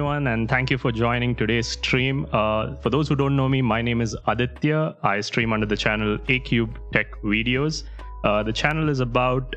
everyone, and thank you for joining today's stream. For those who don't know me, my name is Aditya. I stream under the channel A-Cube Tech Videos. The channel is about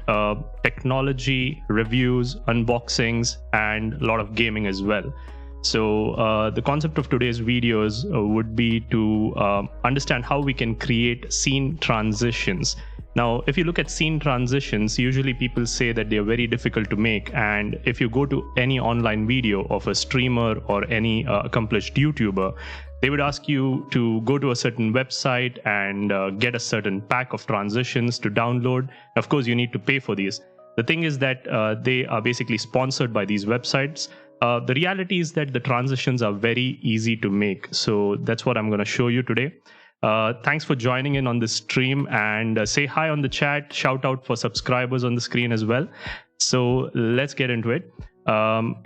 technology, reviews, unboxings, and a lot of gaming as well. So the concept of today's videos would be to understand how we can create scene transitions. Now, if you look at scene transitions, usually people say that they're very difficult to make. And if you go to any online video of a streamer or any accomplished YouTuber, they would ask you to go to a certain website and get a certain pack of transitions to download. Of course, you need to pay for these. The thing is that they are basically sponsored by these websites. The reality is that the transitions are very easy to make. So that's what I'm going to show you today. Thanks for joining in on this stream, and say hi on the chat. Shout out for subscribers on the screen as well. So let's get into it.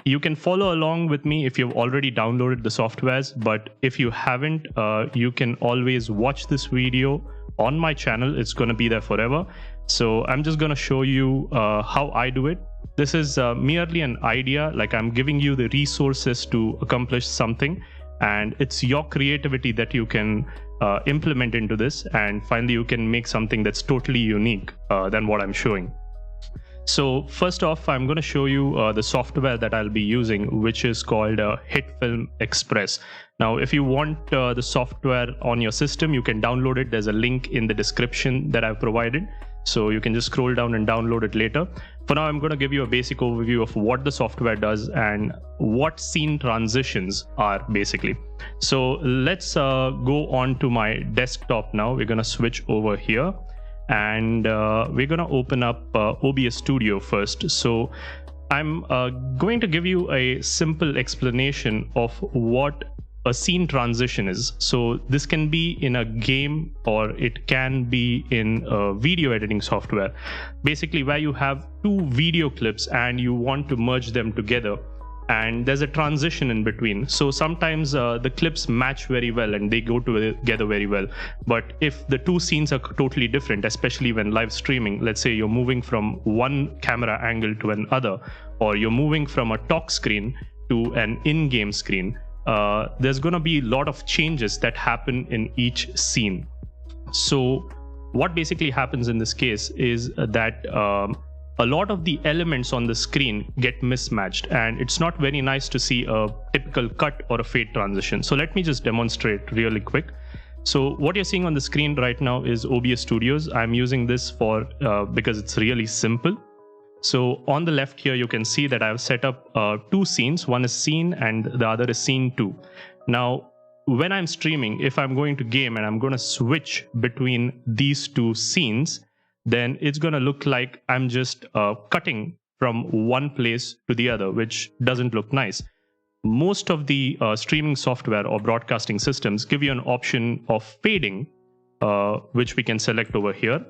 You can follow along with me if you've already downloaded the softwares, but if you haven't, you can always watch this video on my channel. It's going to be there forever. So I'm just going to show you how I do it. This is merely an idea, like I'm giving you the resources to accomplish something, and it's your creativity that you can implement into this, and finally you can make something that's totally unique than what I'm showing. So first off, I'm going to show you the software that I'll be using, which is called Hitfilm Express. Now, if you want the software on your system, you can download it. There's a link in the description that I've provided, so you can just scroll down and download it later. For now, I'm going to give you a basic overview of what the software does and what scene transitions are basically. So let's go on to my desktop now. We're going to switch over here, and we're going to open up OBS Studio first. So I'm going to give you a simple explanation of what a scene transition is. So this can be in a game, or it can be in a video editing software, basically where you have two video clips and you want to merge them together, and there's a transition in between. So sometimes the clips match very well and they go together very well, but if the two scenes are totally different, especially when live streaming, let's say you're moving from one camera angle to another, or you're moving from a talk screen to an in-game screen, there's going to be a lot of changes that happen in each scene. So what basically happens in this case is that a lot of the elements on the screen get mismatched, and it's not very nice to see a typical cut or a fade transition. So let me just demonstrate really quick. So what you're seeing on the screen right now is OBS Studios. I'm using this for because it's really simple. So on the left here, you can see that I've set up two scenes. One is scene and the other is scene 2. Now, when I'm streaming, if I'm going to game and I'm going to switch between these two scenes, then it's going to look like I'm just cutting from one place to the other, which doesn't look nice. Most of the streaming software or broadcasting systems give you an option of fading, which we can select over here.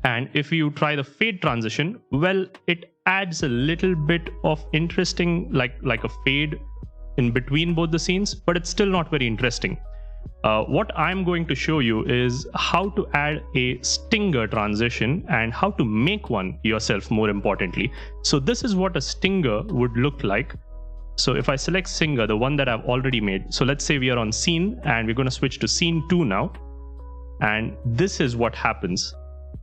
And if you try the fade transition, well, it adds a little bit of interesting, like a fade in between both the scenes, but it's still not very interesting. What I'm going to show you is how to add a stinger transition and how to make one yourself, more importantly. So this is what a stinger would look like. So if I select stinger, the one that I've already made, so let's say we are on scene and we're going to switch to scene 2 now. And this is what happens.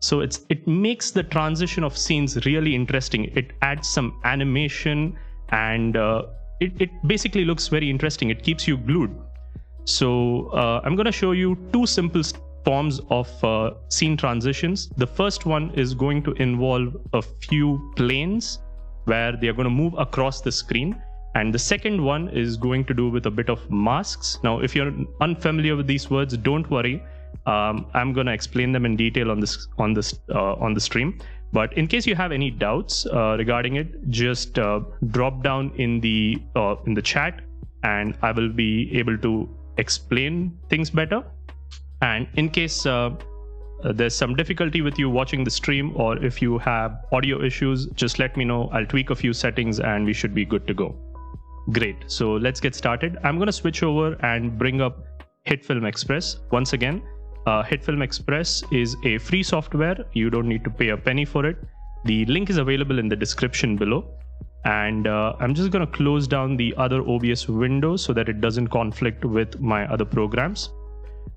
So it makes the transition of scenes really interesting. It adds some animation, and it basically looks very interesting. It keeps you glued. So I'm going to show you two simple forms of scene transitions. The first one is going to involve a few planes where they are going to move across the screen. And the second one is going to do with a bit of masks. Now, if you're unfamiliar with these words, don't worry. I'm going to explain them in detail on the stream. But in case you have any doubts regarding it, just drop down in the chat, and I will be able to explain things better. And in case there's some difficulty with you watching the stream, or if you have audio issues, just let me know. I'll tweak a few settings and we should be good to go. Great. So let's get started. I'm going to switch over and bring up Hitfilm Express once again. Hitfilm Express is a free software. You don't need to pay a penny for it. The link is available in the description below. And I'm just going to close down the other OBS window so that it doesn't conflict with my other programs.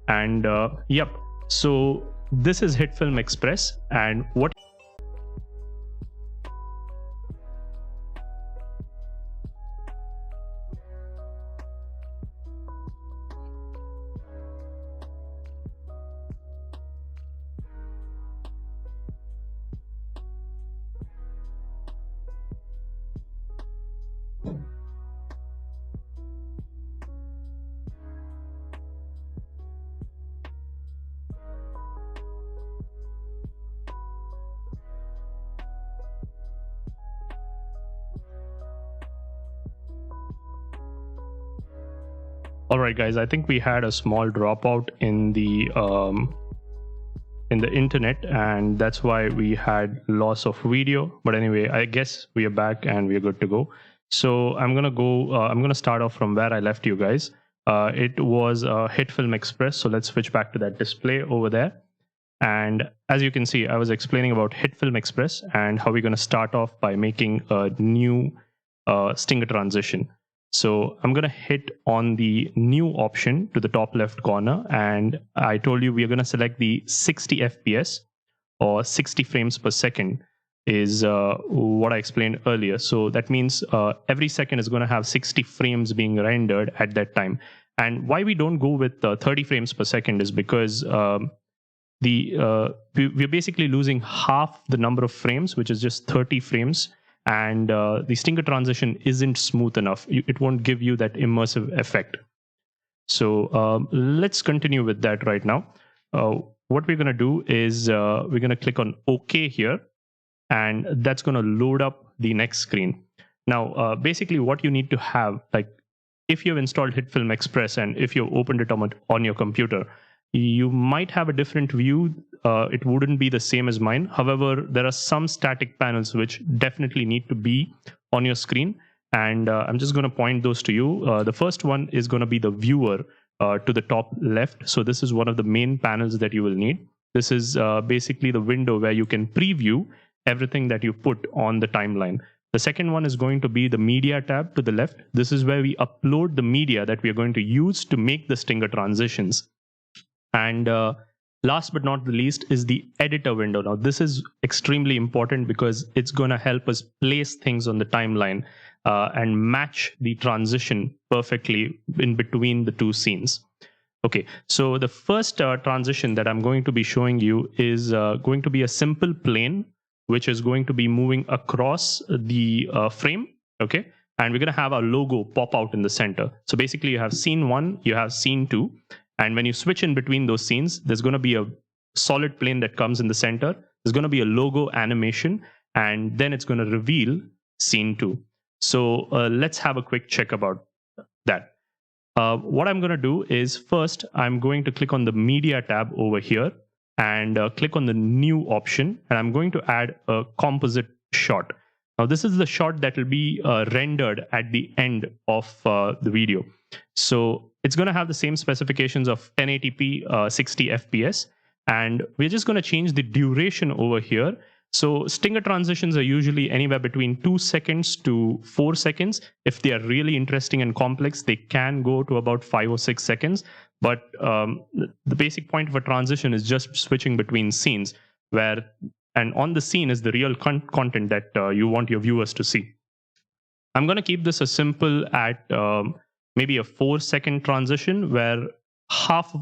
And yep, so this is Hitfilm Express, and what Alright guys, I think we had a small dropout in the internet, and that's why we had loss of video. But anyway, I guess we are back and we are good to go. So I'm gonna start off from where I left you guys. It was Hitfilm Express, so let's switch back to that display over there. And as you can see, I was explaining about Hitfilm Express and how we're going to start off by making a new stinger transition. So I'm going to hit on the new option to the top left corner, and I told you we are going to select the 60 FPS or 60 frames per second is what I explained earlier. So that means every second is going to have 60 frames being rendered at that time. And why we don't go with 30 frames per second is because we're basically losing half the number of frames, which is just 30 frames. And the stinger transition isn't smooth enough. It won't give you that immersive effect. So let's continue with that right now. What we're going to do is we're going to click on OK here, and that's going to load up the next screen. Now, basically what you need to have, like if you've installed Hitfilm Express and if you've opened it on your computer, you might have a different view. It wouldn't be the same as mine. However, there are some static panels which definitely need to be on your screen. And I'm just going to point those to you. The first one is going to be the viewer to the top left. So this is one of the main panels that you will need. This is basically the window where you can preview everything that you put on the timeline. The second one is going to be the media tab to the left. This is where we upload the media that we are going to use to make the stinger transitions. And last but not the least is the editor window. Now, this is extremely important because it's going to help us place things on the timeline and match the transition perfectly in between the two scenes. Okay, so the first transition that I'm going to be showing you is going to be a simple plane, which is going to be moving across the frame. Okay, and we're going to have our logo pop out in the center. So basically you have scene 1, you have scene 2. And when you switch in between those scenes, there's going to be a solid plane that comes in the center. There's going to be a logo animation, and then it's going to reveal scene 2. So let's have a quick check about that. What I'm going to do is first, I'm going to click on the media tab over here and click on the new option. And I'm going to add a composite shot. Now, this is the shot that will be rendered at the end of the video. So it's going to have the same specifications of 1080p 60 FPS, and we're just going to change the duration over here. So stinger transitions are usually anywhere between 2 seconds to 4 seconds. If they are really interesting and complex, they can go to about 5 or 6 seconds. But the basic point of a transition is just switching between scenes, and on the scene is the real content that you want your viewers to see. I'm going to keep this as simple at maybe a 4-second transition, where half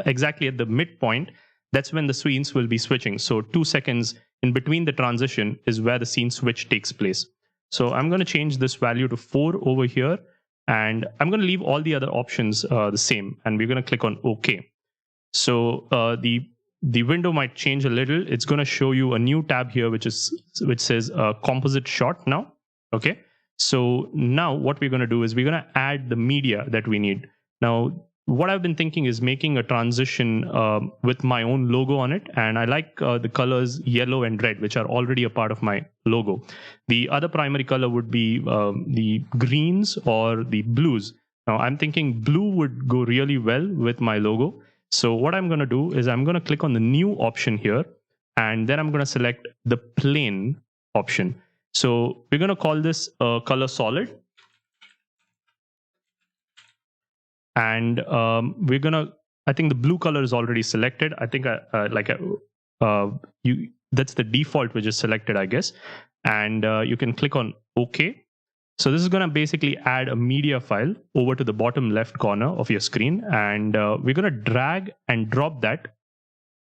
exactly at the midpoint, that's when the scenes will be switching. So 2 seconds in between the transition is where the scene switch takes place. So I'm going to change this value to 4 over here, and I'm going to leave all the other options the same, and we're going to click on OK. So the window might change a little. It's going to show you a new tab here, which says composite shot now. Okay. So now what we're going to do is we're going to add the media that we need. Now, what I've been thinking is making a transition with my own logo on it. And I like the colors yellow and red, which are already a part of my logo. The other primary color would be the greens or the blues. Now, I'm thinking blue would go really well with my logo. So what I'm going to do is I'm going to click on the new option here, and then I'm going to select the plane option. So we're going to call this color solid. And we're going to, I think the blue color is already selected. I think that's the default which is selected, I guess. And you can click on OK. So this is going to basically add a media file over to the bottom left corner of your screen. And we're going to drag and drop that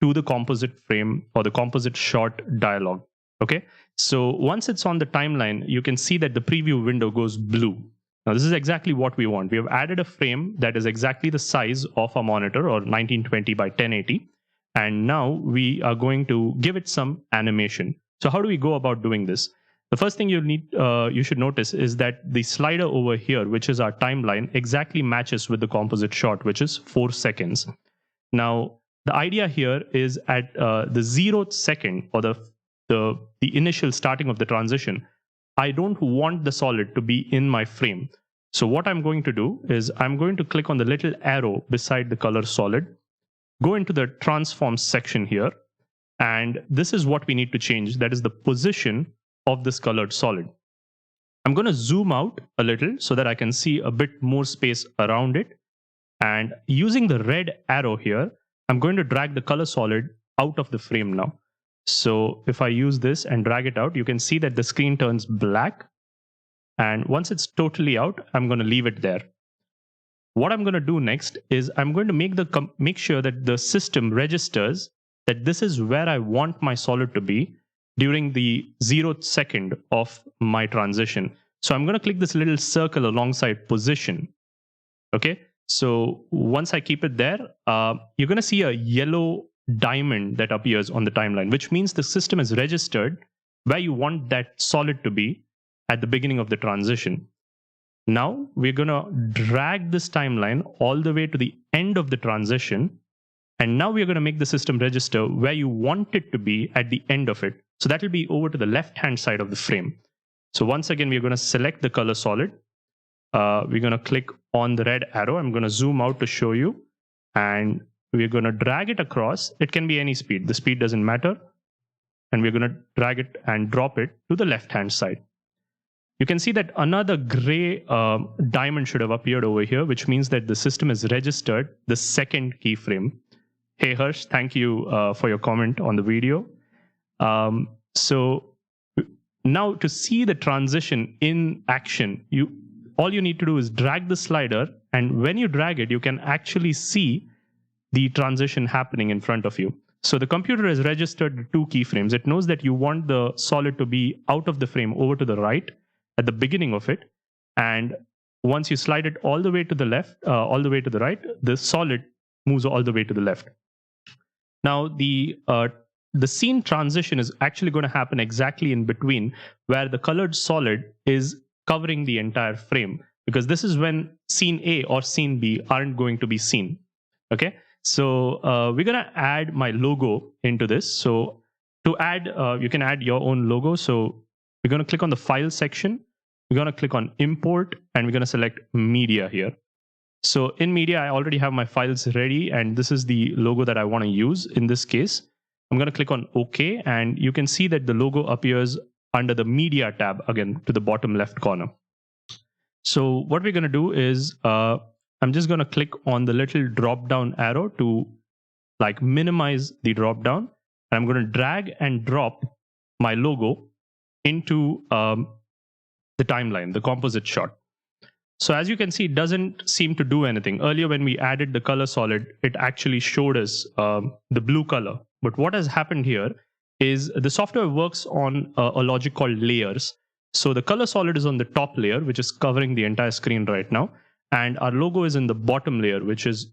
to the composite frame or the composite shot dialog. Okay. So once it's on the timeline, you can see that the preview window goes blue. Now this is exactly what we want. We have added a frame that is exactly the size of our monitor, or 1920 by 1080. And now we are going to give it some animation. So how do we go about doing this? The first thing you should notice is that the slider over here, which is our timeline, exactly matches with the composite shot, which is 4 seconds. Now, the idea here is at the 0th second, or the initial starting of the transition, I don't want the solid to be in my frame. So what I'm going to do is I'm going to click on the little arrow beside the color solid, go into the transform section here, and this is what we need to change. That is the position of this colored solid. I'm going to zoom out a little so that I can see a bit more space around it. And using the red arrow here, I'm going to drag the color solid out of the frame now. So if I use this and drag it out, you can see that the screen turns black. And once it's totally out, I'm going to leave it there. What I'm going to do next is I'm going to make sure that the system registers that this is where I want my solid to be during the 0th second of my transition. So I'm going to click this little circle alongside position. Okay. So once I keep it there, you're going to see a yellow diamond that appears on the timeline, which means the system is registered where you want that solid to be at the beginning of the transition. Now we're going to drag this timeline all the way to the end of the transition. And now we're going to make the system register where you want it to be at the end of it. So that will be over to the left-hand side of the frame. So once again, we're going to select the color solid. We're going to click on the red arrow. I'm going to zoom out to show you. And we're going to drag it across. It can be any speed. The speed doesn't matter. And we're going to drag it and drop it to the left-hand side. You can see that another gray diamond should have appeared over here, which means that the system is registered the second keyframe. Hey Harsh, thank you for your comment on the video. So now to see the transition in action, all you need to do is drag the slider, and when you drag it, you can actually see the transition happening in front of you. So the computer has registered the 2 keyframes. It knows that you want the solid to be out of the frame over to the right at the beginning of it. And once you slide it all the way to the left, all the way to the right, the solid moves all the way to the left. Now the scene transition is actually going to happen exactly in between, where the colored solid is covering the entire frame, because this is when scene A or scene B aren't going to be seen. Okay, so we're going to add my logo into this. So to add, you can add your own logo. So we're going to click on the file section. We're going to click on import, and we're going to select media here. So in media, I already have my files ready, and this is the logo that I want to use in this case. I'm going to click on OK, and you can see that the logo appears under the media tab again to the bottom left corner. So what we're going to do is I'm just going to click on the little drop down arrow to minimize the drop down. And I'm going to drag and drop my logo into the timeline, the composite shot. So as you can see, it doesn't seem to do anything. Earlier when we added the color solid, it actually showed us the blue color. But what has happened here is the software works on a logic called layers. So the color solid is on the top layer, which is covering the entire screen right now. And our logo is in the bottom layer,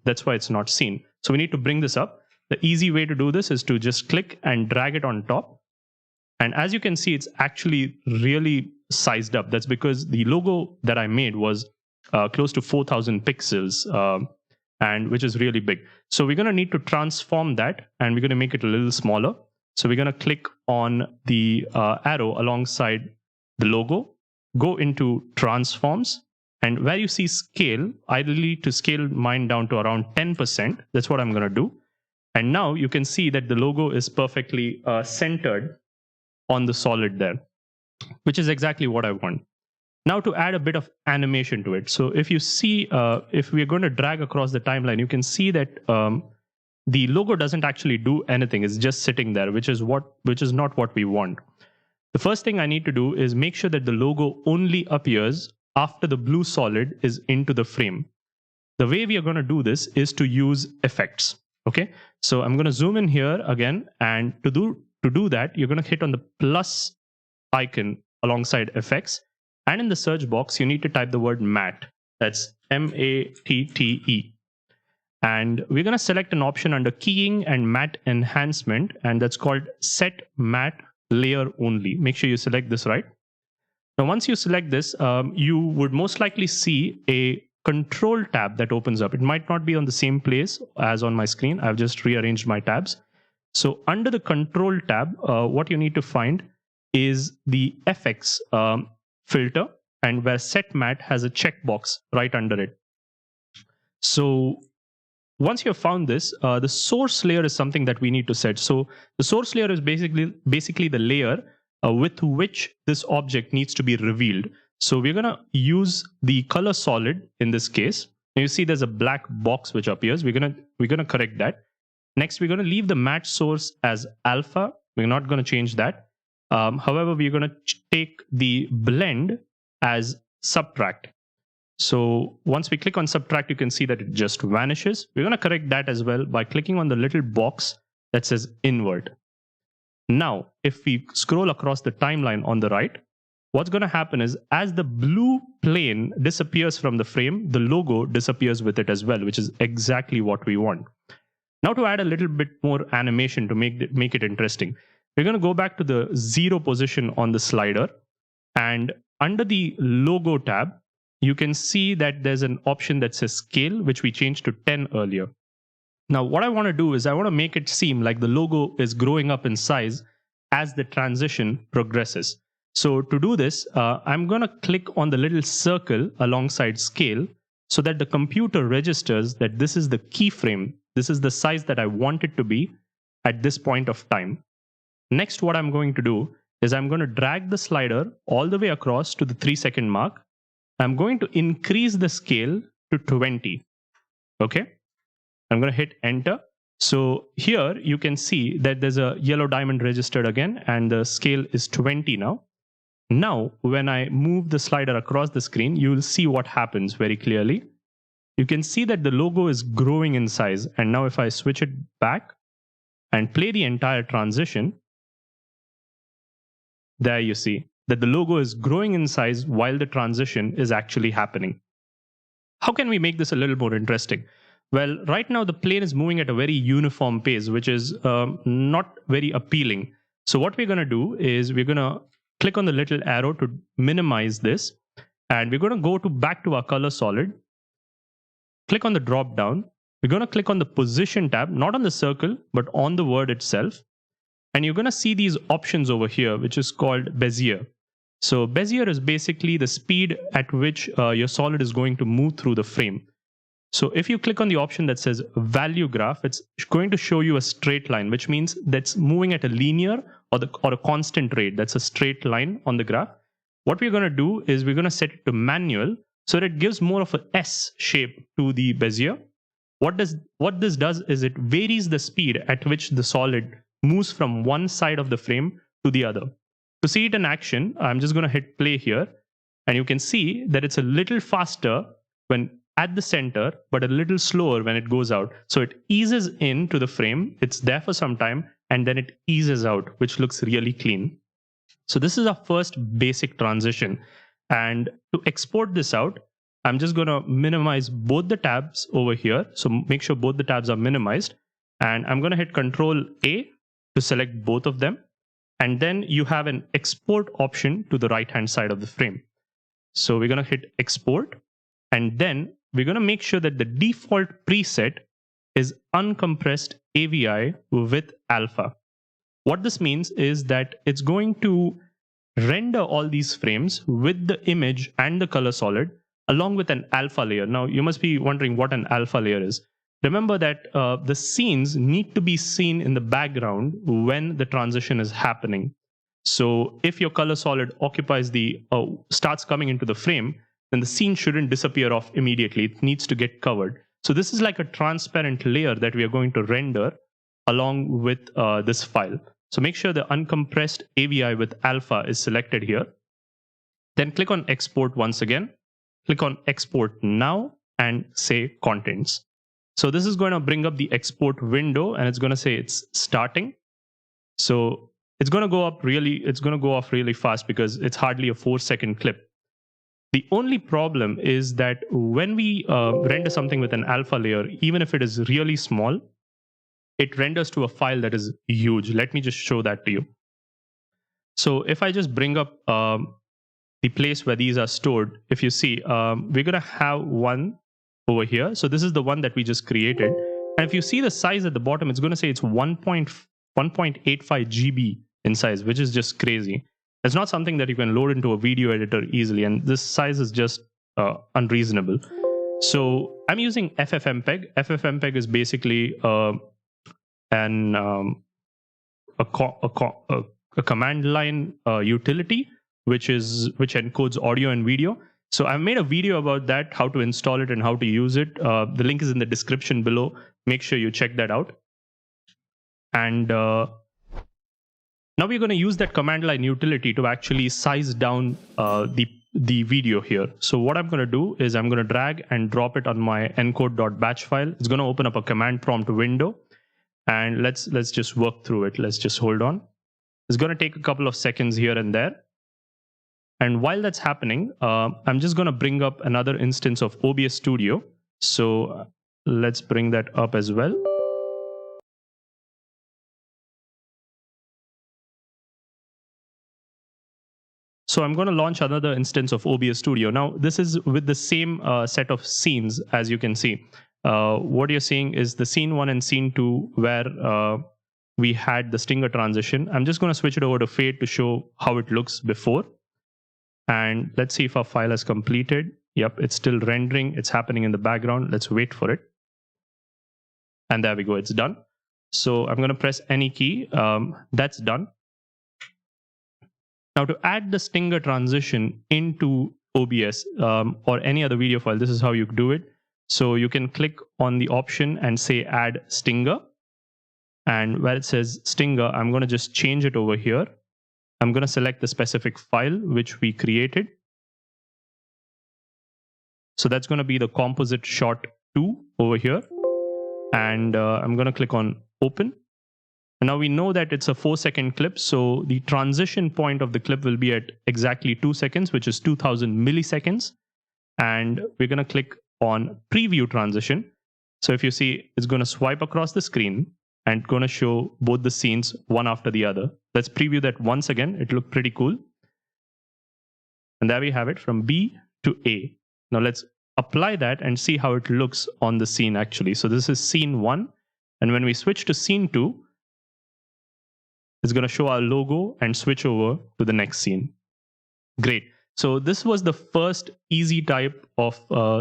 that's why it's not seen. So we need to bring this up. The easy way to do this is to just click and drag it on top. And as you can see, it's actually really sized up. That's because the logo that I made was close to 4,000 pixels, and which is really big. So we're going to need to transform that, and we're going to make it a little smaller. So we're going to click on the arrow alongside the logo, go into transforms, and where you see scale, ideally to scale mine down to around 10%. That's what I'm going to do. And now you can see that the logo is perfectly centered on the solid there. which is exactly what I want. Now to add a bit of animation to it. So if you see, if we're going to drag across the timeline, you can see that the logo doesn't actually do anything. It's just sitting there, which is not what we want. The first thing I need to do is make sure that the logo only appears after the blue solid is into the frame. The way we are going to do this is to use effects. Okay, so I'm going to zoom in here again, and to do that, you're going to hit on the plus icon alongside effects, and in the search box you need to type the word matte. That's MATTE, and we're going to select an option under keying and matte enhancement, and that's called set matte layer only. Make sure you select this right. Now once you select this, you would most likely see a control tab that opens up. It might not be on the same place as on my screen. I've just rearranged my tabs. So under the control tab, what you need to find is the FX filter, and where set matte has a checkbox right under it. So once you've found this, the source layer is something that we need to set. So the source layer is basically the layer with which this object needs to be revealed. So we're going to use the color solid in this case. Now you see there's a black box which appears. We're going to correct that. Next, we're going to leave the matte source as alpha. We're not going to change that. However, we're going to take the blend as subtract. So once we click on subtract, you can see that it just vanishes. We're going to correct that as well by clicking on the little box that says invert. Now, if we scroll across the timeline on the right, what's going to happen is as the blue plane disappears from the frame, the logo disappears with it as well, which is exactly what we want. Now to add a little bit more animation to make it interesting, we're going to go back to the 0 position on the slider, and under the logo tab, you can see that there's an option that says scale, which we changed to 10 earlier. Now what I want to do is I want to make it seem like the logo is growing up in size as the transition progresses. So to do this, I'm going to click on the little circle alongside scale so that the computer registers that this is the keyframe. This is the size that I want it to be at this point of time. Next, what I'm going to do is I'm going to drag the slider all the way across to the 3-second mark. I'm going to increase the scale to 20. Okay. I'm going to hit enter. So here you can see that there's a yellow diamond registered again, and the scale is 20 now. Now, when I move the slider across the screen, you will see what happens very clearly. You can see that the logo is growing in size. And now if I switch it back and play the entire transition, there you see that the logo is growing in size while the transition is actually happening. How can we make this a little more interesting? Well, right now the plane is moving at a very uniform pace, which is not very appealing. So what we're going to do is we're going to click on the little arrow to minimize this, and we're going to go back to our color solid. Click on the drop down. We're going to click on the position tab, not on the circle, but on the word itself. And you're going to see these options over here, which is called Bezier. So Bezier is basically the speed at which your solid is going to move through the frame. So if you click on the option that says value graph, it's going to show you a straight line, which means that's moving at a linear or a constant rate. That's a straight line on the graph. What we're going to do is we're going to set it to manual so that it gives more of an S shape to the Bezier. What this does is it varies the speed at which the solid moves from one side of the frame to the other. To see it in action, I'm just going to hit play here, and you can see that it's a little faster when at the center, but a little slower when it goes out. So it eases into the frame, it's there for some time, and then it eases out, which looks really clean. So this is our first basic transition. And to export this out, I'm just going to minimize both the tabs over here. So make sure both the tabs are minimized. And I'm going to hit Control A to select both of them. And then you have an export option to the right-hand side of the frame. So we're going to hit export. And then we're going to make sure that the default preset is uncompressed AVI with alpha. What this means is that it's going to render all these frames with the image and the color solid along with an alpha layer. Now, you must be wondering what an alpha layer is. Remember that the scenes need to be seen in the background when the transition is happening. So if your color solid occupies starts coming into the frame, then the scene shouldn't disappear off immediately. It needs to get covered. So this is like a transparent layer that we are going to render along with this file. So make sure the uncompressed AVI with alpha is selected here. Then click on export once again. Click on export now and say contents. So this is going to bring up the export window and it's going to say it's starting. So it's going to go off really fast because it's hardly a 4-second clip. The only problem is that when we render something with an alpha layer, even if it is really small, it renders to a file that is huge. Let me just show that to you. So if I just bring up the place where these are stored, if you see, we're going to have one over here. So this is the one that we just created. And if you see the size at the bottom, it's going to say it's 1.85 GB in size, which is just crazy. It's not something that you can load into a video editor easily, and this size is just unreasonable. So I'm using FFMPEG. FFMPEG is basically a command line utility which encodes audio and video. So I've made a video about that, how to install it and how to use it. The link is in the description below. Make sure you check that out. And now we're going to use that command line utility to actually size down the video here. So what I'm going to do is I'm going to drag and drop it on my encode.batch file. It's going to open up a command prompt window, and let's just work through it. Let's just hold on. It's going to take a couple of seconds here and there. And while that's happening, I'm just going to bring up another instance of OBS Studio. So let's bring that up as well. So I'm going to launch another instance of OBS Studio. Now, this is with the same set of scenes, as you can see. What you're seeing is the scene 1 and scene 2 where we had the stinger transition. I'm just going to switch it over to fade to show how it looks before. And let's see if our file has completed. Yep, it's still rendering. It's happening in the background. Let's wait for it. And there we go. It's done. So I'm going to press any key. That's done. Now to add the stinger transition into OBS or any other video file, this is how you do it. So you can click on the option and say add stinger. And where it says stinger, I'm going to just change it over here. I'm going to select the specific file which we created. So that's going to be the composite shot 2 over here. And I'm going to click on open. And now we know that it's a 4-second clip. So the transition point of the clip will be at exactly 2 seconds, which is 2000 milliseconds. And we're going to click on preview transition. So if you see, it's going to swipe across the screen and going to show both the scenes one after the other. Let's preview that once again. It looked pretty cool. And there we have it, from B to A. Now let's apply that and see how it looks on the scene actually. So this is scene 1. And when we switch to scene 2, it's going to show our logo and switch over to the next scene. Great. So this was the first easy type of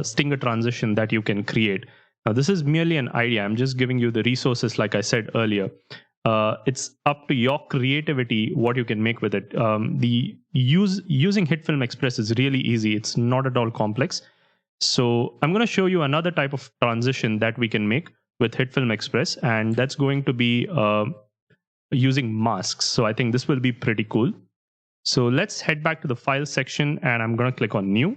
stinger transition that you can create. Now this is merely an idea. I'm just giving you the resources like I said earlier. It's up to your creativity what you can make with it. Using Hitfilm Express is really easy. It's not at all complex. So I'm going to show you another type of transition that we can make with Hitfilm Express, and that's going to be using masks. So I think this will be pretty cool. So let's head back to the file section and I'm going to click on new.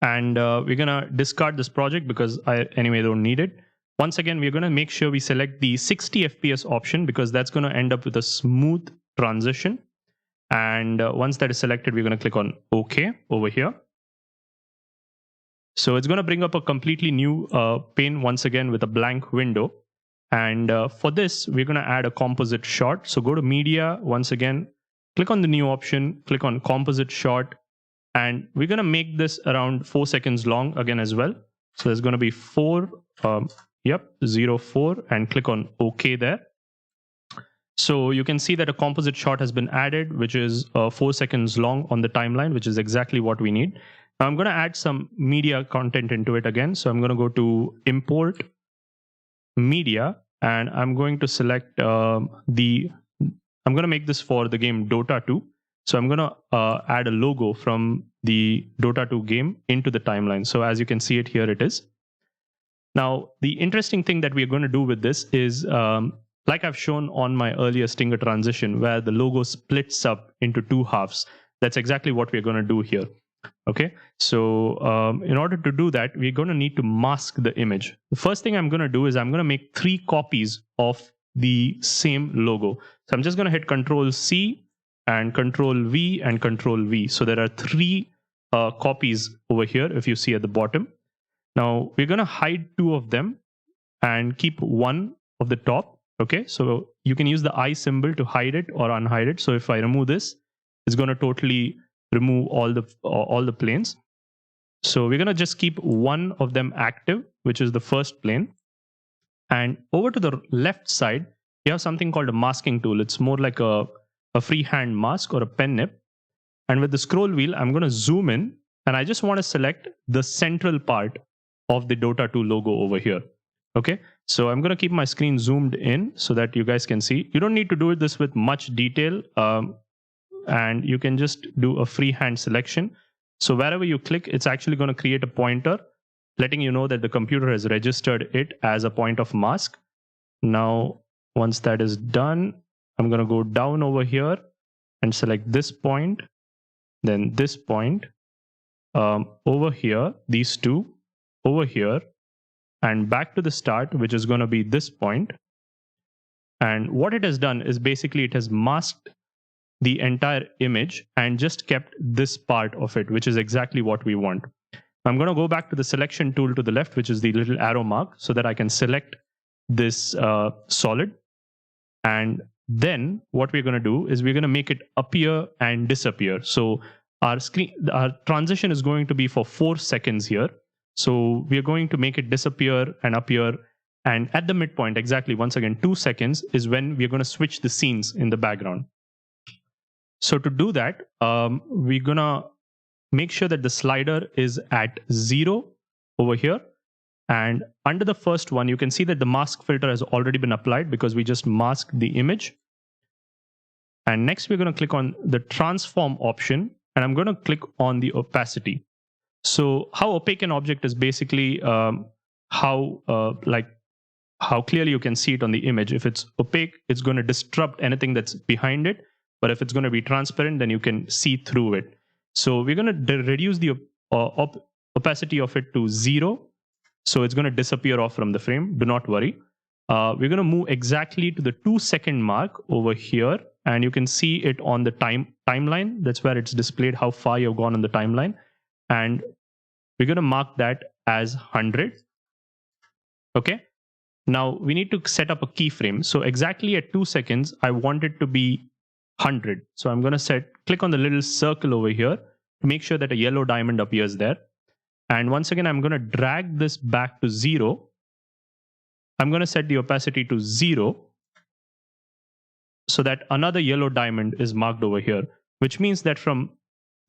And we're going to discard this project because I anyway don't need it. Once again, we're going to make sure we select the 60 FPS option because that's going to end up with a smooth transition. And once that is selected, we're going to click on OK over here. So it's going to bring up a completely new pane once again with a blank window. And for this, we're going to add a composite shot. So go to media once again, click on the new option, click on composite shot. And we're going to make this around 4 seconds long again as well. So there's going to be 04, and click on OK there. So you can see that a composite shot has been added, which is 4 seconds long on the timeline, which is exactly what we need. Now I'm going to add some media content into it again. So I'm going to go to import media, and I'm going to select I'm going to make this for the game Dota 2. So I'm going to add a logo from the Dota 2 game into the timeline. So as you can see it here, it is. Now, the interesting thing that we're going to do with this is, like I've shown on my earlier Stinger transition, where the logo splits up into two halves. That's exactly what we're going to do here. Okay, so in order to do that, we're going to need to mask the image. The first thing I'm going to do is I'm going to make 3 copies of the same logo. So I'm just going to hit Control C and Control V and Control V. So there are 3 copies over here, if you see at the bottom. Now we're going to hide 2 of them and keep 1 of the top. Okay, so you can use the I symbol to hide it or unhide it. So if I remove this, it's going to totally remove all the planes. So we're going to just keep 1 of them active, which is the first plane. And over to the left side, you have something called a masking tool. It's more like a freehand mask or a pen nib. And with the scroll wheel, I'm going to zoom in, and I just want to select the central part of the Dota 2 logo over here. Okay, so I'm going to keep my screen zoomed in so that you guys can see. You don't need to do this with much detail, and you can just do a freehand selection. So wherever you click, it's actually going to create a pointer, letting you know that the computer has registered it as a point of mask. Now, once that is done, I'm going to go down over here and select this point, then this point, over here, these 2, over here, and back to the start, which is going to be this point. And what it has done is basically it has masked the entire image and just kept this part of it, which is exactly what we want. I'm going to go back to the selection tool to the left, which is the little arrow mark, so that I can select this solid. And then what we're going to do is we're going to make it appear and disappear. So our transition is going to be for 4 seconds here. So we're going to make it disappear and appear. And at the midpoint, exactly, once again, 2 seconds is when we're going to switch the scenes in the background. So to do that, we're going to make sure that the slider is at 0 over here. And under the first one, you can see that the mask filter has already been applied because we just masked the image. And next, we're going to click on the transform option, and I'm going to click on the opacity. So how opaque an object is basically how clearly you can see it on the image. If it's opaque, it's going to disrupt anything that's behind it. But if it's going to be transparent, then you can see through it. So we're going to reduce the opacity of it to 0. So it's going to disappear off from the frame. Do not worry. We're going to move exactly to the 2-second mark over here. And you can see it on the timeline. That's where it's displayed how far you've gone on the timeline. And we're going to mark that as 100. Okay. Now we need to set up a keyframe. So exactly at 2 seconds, I want it to be 100. So I'm going to click on the little circle over here to make sure that a yellow diamond appears there. And once again, I'm going to drag this back to 0. I'm going to set the opacity to 0 so that another yellow diamond is marked over here, which means that from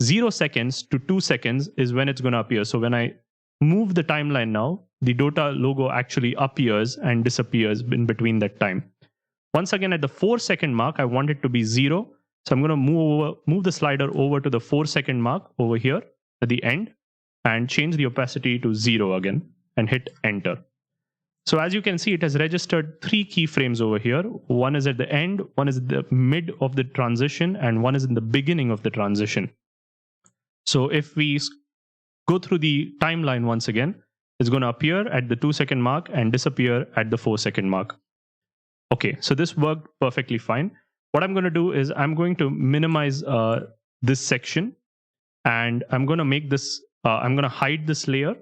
0 seconds to 2 seconds is when it's going to appear. So when I move the timeline now, the Dota logo actually appears and disappears in between that time. Once again, at the 4-second mark, I want it to be 0. So I'm going to move the slider over to the 4-second mark over here at the end and change the opacity to 0 again and hit enter. So as you can see, it has registered 3 keyframes over here. One is at the end, one is at the mid of the transition, and one is in the beginning of the transition. So if we go through the timeline once again, it's going to appear at the 2-second mark and disappear at the 4-second mark. Okay, so this worked perfectly fine. What I'm going to do is I'm going to minimize this section, and I'm going to make this, I'm going to hide this layer.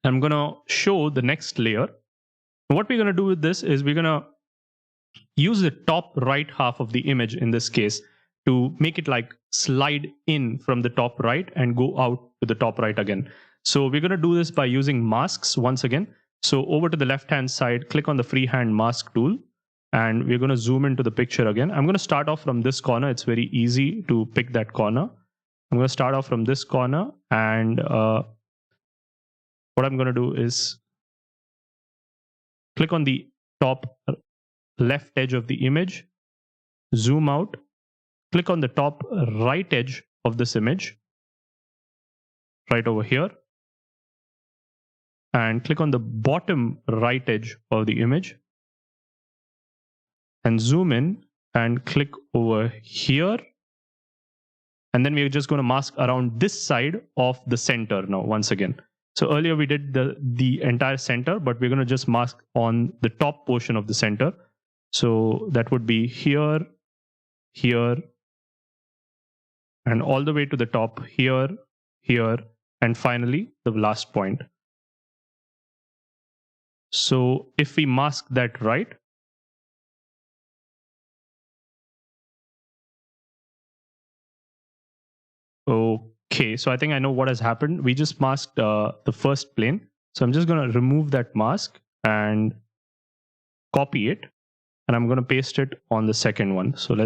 I'm going to show the next layer. What we're going to do with this is we're going to use the top right half of the image in this case to make it like slide in from the top right and go out to the top right again. So we're going to do this by using masks once again. So over to the left-hand side, click on the freehand mask tool, and we're going to zoom into the picture again. I'm going to start off from this corner. It's very easy to pick that corner. I'm going to start off from this corner, and what I'm going to do is click on the top left edge of the image, zoom out, click on the top right edge of this image, right over here, and click on the bottom right edge of the image, and zoom in and click over here. And then we're just going to mask around this side of the center now once again. So earlier we did the entire center, but we're going to just mask on the top portion of the center. So that would be here, here, and all the way to the top, here, here, and finally the last point. So if we mask that right, okay, so I think I know what has happened. We just masked the first plane. So I'm just going to remove that mask and copy it. And I'm going to paste it on the second one. So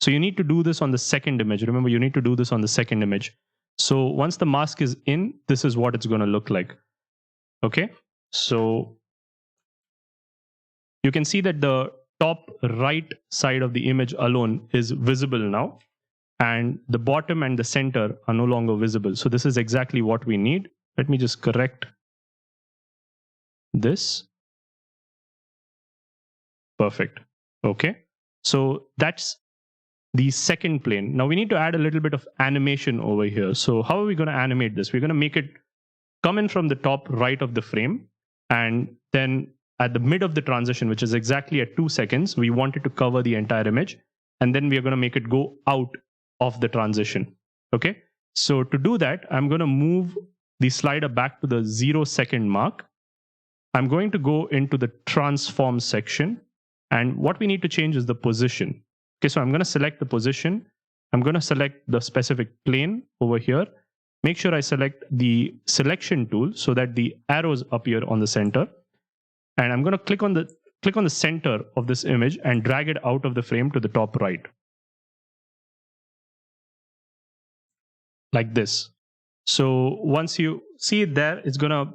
you need to do this on the second image. Remember, you need to do this on the second image. So once the mask is in, this is what it's going to look like. Okay, so you can see that the top right side of the image alone is visible now, and the bottom and the center are no longer visible. So this is exactly what we need. Let me just correct this. Perfect. Okay, so that's the second plane. Now we need to add a little bit of animation over here. So how are we going to animate this? We're going to make it come in from the top right of the frame, and then at the mid of the transition, which is exactly at 2 seconds, we want it to cover the entire image, and then we are going to make it go out of the transition. Okay, so to do that, I'm going to move the slider back to the 0 second mark. I'm going to go into the transform section, and what we need to change is the position. Okay, so I'm going to select the position. I'm going to select the specific plane over here. Make sure I select the selection tool so that the arrows appear on the center. And I'm going to click on the center of this image and drag it out of the frame to the top right. Like this. So once you see it there, it's going to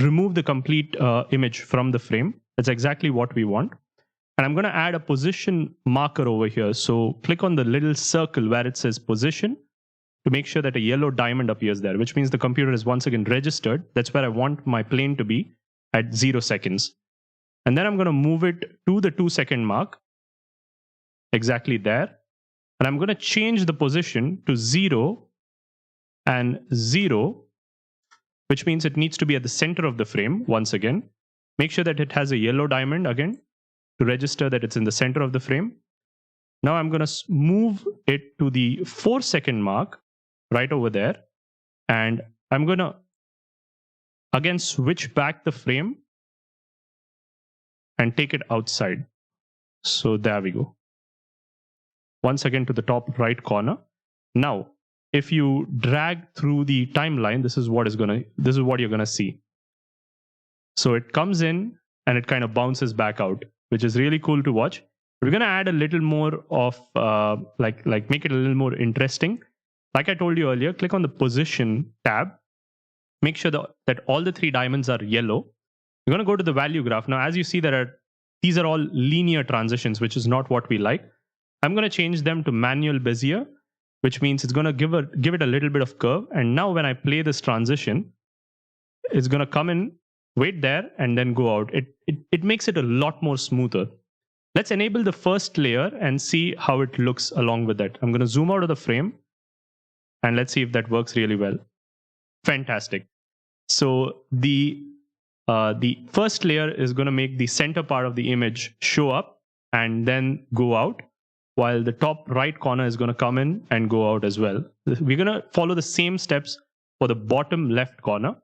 remove the complete image from the frame. That's exactly what we want. And I'm going to add a position marker over here. So click on the little circle where it says position to make sure that a yellow diamond appears there, which means the computer is once again registered. That's where I want my plane to be at 0 seconds. And then I'm going to move it to the 2 second mark, exactly there. And I'm going to change the position to 0 and 0, which means it needs to be at the center of the frame once again. Make sure that it has a yellow diamond again to register that it's in the center of the frame. Now I'm going to move it to the 4 second mark right over there. And I'm going to again switch back the frame and take it outside. So there we go. Once again to the top right corner. Now, if you drag through the timeline, this is what you're going to see. So it comes in and it kind of bounces back out, which is really cool to watch. We're going to add a little more of make it a little more interesting. Like I told you earlier, click on the position tab. Make sure that all the 3 diamonds are yellow. We're going to go to the value graph. Now, as you see, these are all linear transitions, which is not what we like. I'm going to change them to manual Bezier, which means it's going to give it a little bit of curve. And now when I play this transition, it's going to come in, wait there, and then go out. It makes it a lot more smoother. Let's enable the first layer and see how it looks along with that. I'm going to zoom out of the frame, and let's see if that works really well. Fantastic. So the first layer is going to make the center part of the image show up and then go out, while the top right corner is going to come in and go out as well. We're going to follow the same steps for the bottom left corner.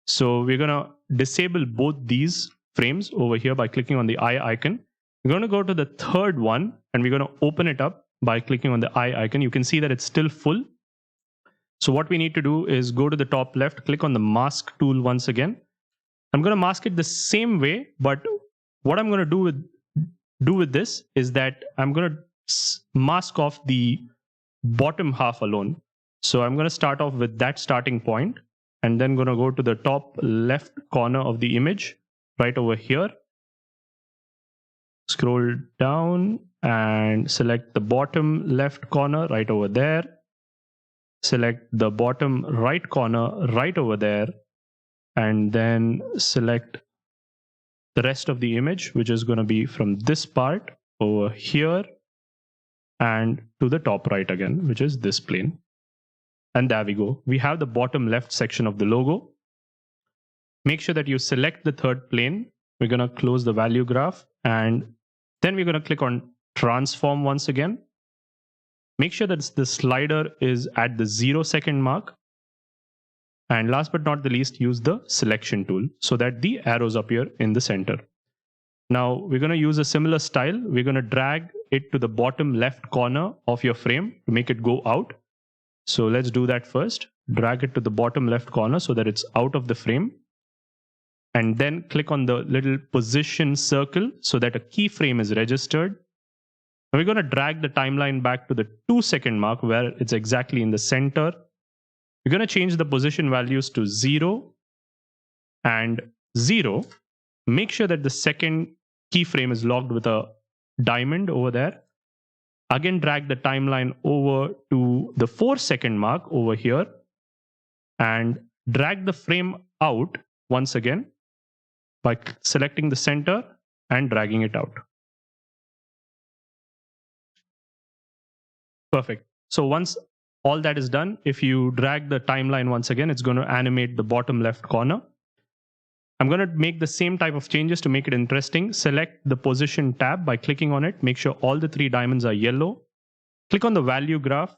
So we're going to disable both these frames over here by clicking on the eye icon. We're going to go to the third one and we're going to open it up by clicking on the eye icon. You can see that it's still full. So what we need to do is go to the top left, click on the mask tool once again. I'm going to mask it the same way, but what I'm going to do with this is that I'm going to mask off the bottom half alone. So I'm going to start off with that starting point and then going to go to the top left corner of the image right over here. Scroll down and select the bottom left corner right over there. Select the bottom right corner right over there, and then select the rest of the image, which is going to be from this part over here and to the top right again, which is this plane. And there we go. We have the bottom left section of the logo. Make sure that you select the third plane. We're going to close the value graph, and then we're going to click on transform once again. Make sure that the slider is at the 0 second mark. And last but not the least, use the selection tool so that the arrows appear in the center. Now we're going to use a similar style. We're going to drag it to the bottom left corner of your frame to make it go out. So let's do that first. Drag it to the bottom left corner so that it's out of the frame. And then click on the little position circle so that a keyframe is registered. Now we're going to drag the timeline back to the 2 second mark where it's exactly in the center. We're going to change the position values to 0 and 0. Make sure that the second keyframe is locked with a diamond over there. Again, drag the timeline over to the 4 second mark over here and drag the frame out once again by selecting the center and dragging it out. Perfect. So once all that is done, if you drag the timeline once again, it's going to animate the bottom left corner. I'm going to make the same type of changes to make it interesting. Select the position tab by clicking on it. Make sure all the 3 diamonds are yellow. Click on the value graph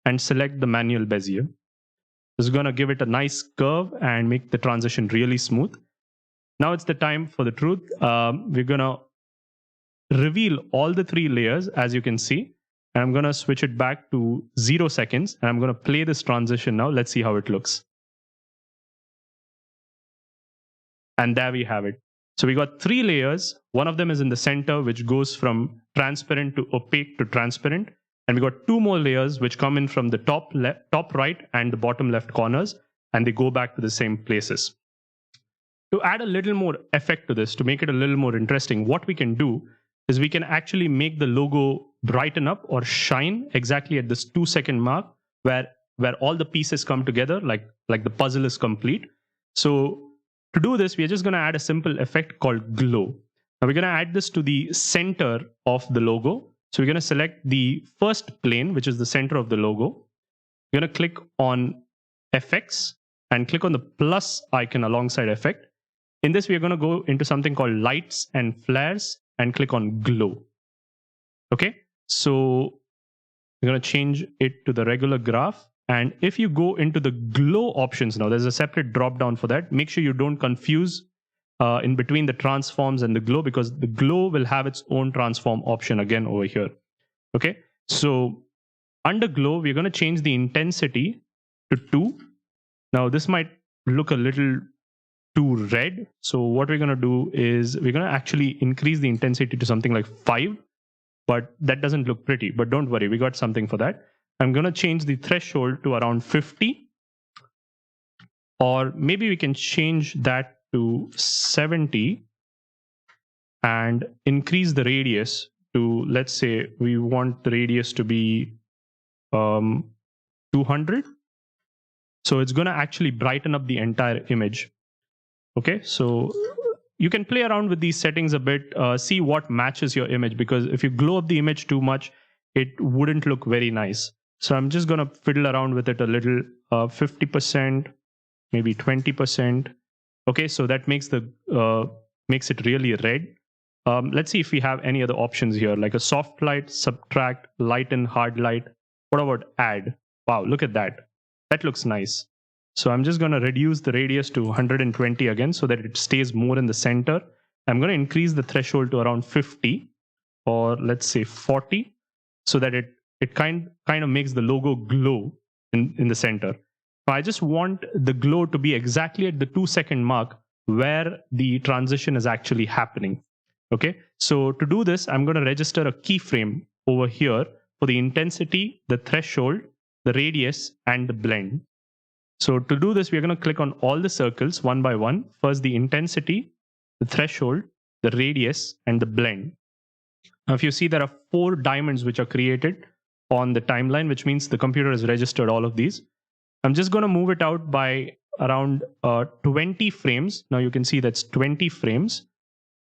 and select the manual bezier. This is going to give it a nice curve and make the transition really smooth. Now it's the time for the truth. We're going to reveal all the 3 layers, as you can see. And I'm going to switch it back to 0 seconds. And I'm going to play this transition now. Let's see how it looks. And there we have it. So we got 3 layers. One of them is in the center, which goes from transparent to opaque to transparent. And we got 2 more layers, which come in from the top right and the bottom left corners. And they go back to the same places. To add a little more effect to this, to make it a little more interesting, what we can do is we can actually make the logo brighten up or shine exactly at this 2 second mark where all the pieces come together, like the puzzle is complete. So to do this, we're just going to add a simple effect called glow. Now we're going to add this to the center of the logo. So we're going to select the first plane, which is the center of the logo. We're going to click on FX and click on the plus icon alongside effect. In this, we're going to go into something called lights and flares and click on glow. Okay, so we're going to change it to the regular graph. And if you go into the glow options now, there's a separate drop down for that. Make sure you don't confuse in between the transforms and the glow, because the glow will have its own transform option again over here. Okay, so under glow, we're going to change the intensity to 2. Now this might look a little too red. So what we're going to do is we're going to actually increase the intensity to something like 5, but that doesn't look pretty. But don't worry, we got something for that. I'm going to change the threshold to around 50, or maybe we can change that to 70 and increase the radius to, let's say we want the radius to be 200. So it's going to actually brighten up the entire image. Okay, so you can play around with these settings a bit, see what matches your image, because if you glow up the image too much, it wouldn't look very nice. So I'm just going to fiddle around with it a little, 50%, maybe 20%. Okay, so that makes it really red. Let's see if we have any other options here, like a soft light, subtract, lighten, hard light. What about add? Wow, look at that. That looks nice. So I'm just going to reduce the radius to 120 again so that it stays more in the center. I'm going to increase the threshold to around 50, or let's say 40, so that it kind of makes the logo glow in the center. Now I just want the glow to be exactly at the 2 second mark where the transition is actually happening. Okay, so to do this, I'm going to register a keyframe over here for the intensity, the threshold, the radius, and the blend. So to do this, we're going to click on all the circles one by one. First, the intensity. the threshold, the radius, and the blend. Now, if you see, there are 4 diamonds which are created on the timeline, which means the computer has registered all of these. I'm just going to move it out by around 20 frames. Now you can see that's 20 frames.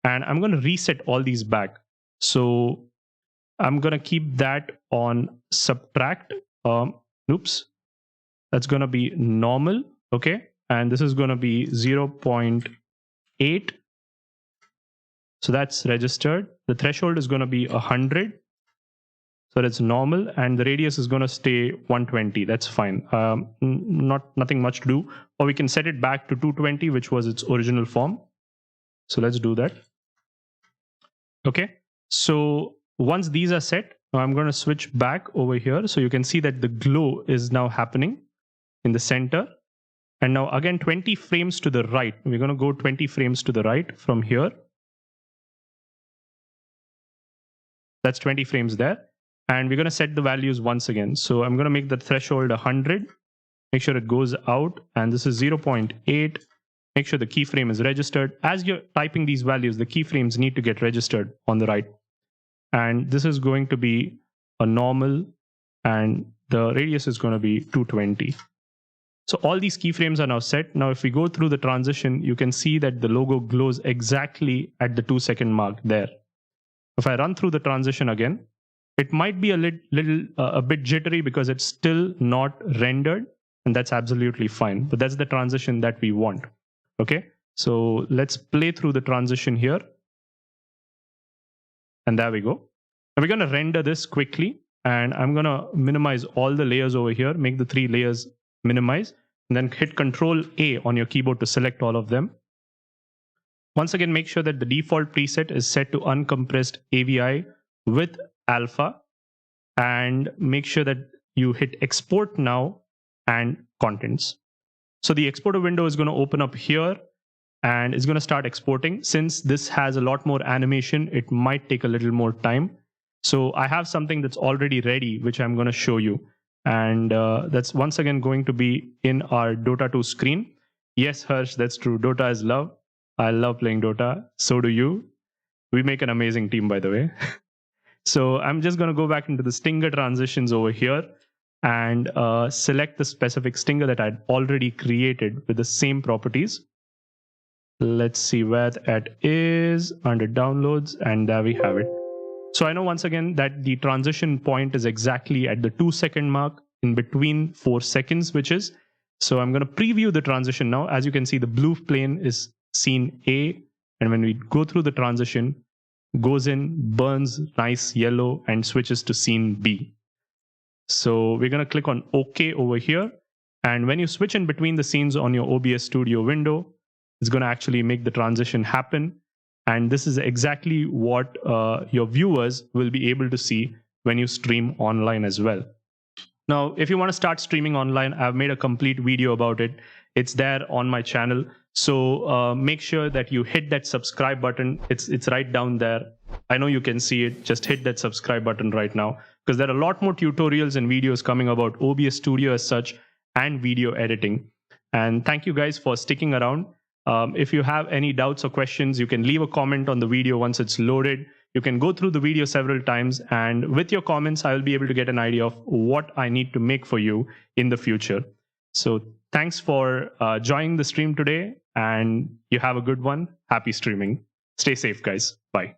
And I'm going to reset all these back. So I'm going to keep that on subtract. Oops. That's going to be normal. Okay. And this is going to be 0.8. So that's registered. The threshold is going to be 100. So that's normal. And the radius is going to stay 120. That's fine. Nothing much to do. Or we can set it back to 220, which was its original form. So let's do that. Okay. So once these are set, I'm going to switch back over here. So you can see that the glow is now happening in the center. And now again, 20 frames to the right. We're going to go 20 frames to the right from here. That's 20 frames there. And we're going to set the values once again. So I'm going to make the threshold 100. Make sure it goes out. And this is 0.8. Make sure the keyframe is registered. As you're typing these values, the keyframes need to get registered on the right. And this is going to be a normal. And the radius is going to be 220. So all these keyframes are now set. Now, if we go through the transition, you can see that the logo glows exactly at the 2-second mark there. If I run through the transition again, it might be a bit jittery because it's still not rendered, and that's absolutely fine. But that's the transition that we want. Okay, so let's play through the transition here. And there we go. Now we're going to render this quickly, and I'm going to minimize all the layers over here, make the 3 layers minimize, and then hit Control A on your keyboard to select all of them. Once again, make sure that the default preset is set to uncompressed AVI with alpha, and make sure that you hit export now and contents. So the exporter window is going to open up here and it's going to start exporting. Since this has a lot more animation, it might take a little more time. So I have something that's already ready, which I'm going to show you. And that's once again going to be in our Dota2 screen. Yes, Harsh, that's true. Dota is love. I love playing Dota. So do you. We make an amazing team, by the way. So I'm just going to go back into the stinger transitions over here and select the specific stinger that I'd already created with the same properties. Let's see where that is under downloads, and there we have it. So I know once again that the transition point is exactly at the 2-second mark in between 4 seconds, which is. So I'm going to preview the transition now. As you can see, the blue plane is scene A, and when we go through the transition, goes in, burns nice yellow, and switches to scene B. So we're going to click on OK over here. And when you switch in between the scenes on your OBS Studio window, it's going to actually make the transition happen. And this is exactly what your viewers will be able to see when you stream online as well. Now, if you want to start streaming online, I've made a complete video about it. It's there on my channel. So make sure that you hit that subscribe button. It's right down there. I know you can see it. Just hit that subscribe button right now, because there are a lot more tutorials and videos coming about OBS Studio as such and video editing. And thank you guys for sticking around. If you have any doubts or questions, you can leave a comment on the video once it's loaded. You can go through the video several times, and with your comments, I will be able to get an idea of what I need to make for you in the future. So thanks for joining the stream today, and you have a good one. Happy streaming. Stay safe, guys. Bye.